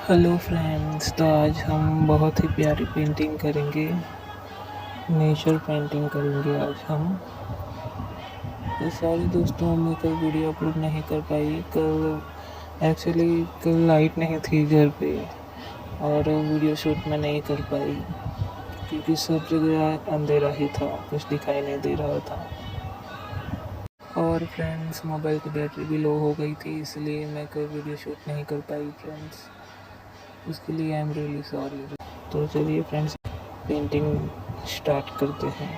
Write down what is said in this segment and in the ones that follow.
Hello friends, तो आज हम बहुत ही प्यारी पेंटिंग करेंगे। नेचर पेंटिंग करेंगे आज हम। तो सॉरी दोस्तों, मैं कल वीडियो अपलोड नहीं कर पाई। कल लाइट नहीं थी घर पे और वीडियो शूट में नहीं कर पाई क्योंकि सब जगह अंधेरा ही था, कुछ दिखाई नहीं दे रहा था। और फ्रेंड्स, मोबाइल की बैटरी भी लो हो गई थी, इसलिए मैं कल वीडियो शूट नहीं कर पाई फ्रेंड्स। उसके लिए आई एम रियली सॉरी। तो चलिए फ्रेंड्स, पेंटिंग स्टार्ट करते हैं।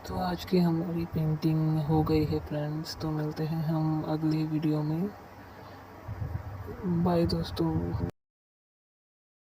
तो आज की हमारी पेंटिंग हो गई है फ्रेंड्स, तो मिलते हैं हम अगली वीडियो में। बाय दोस्तों।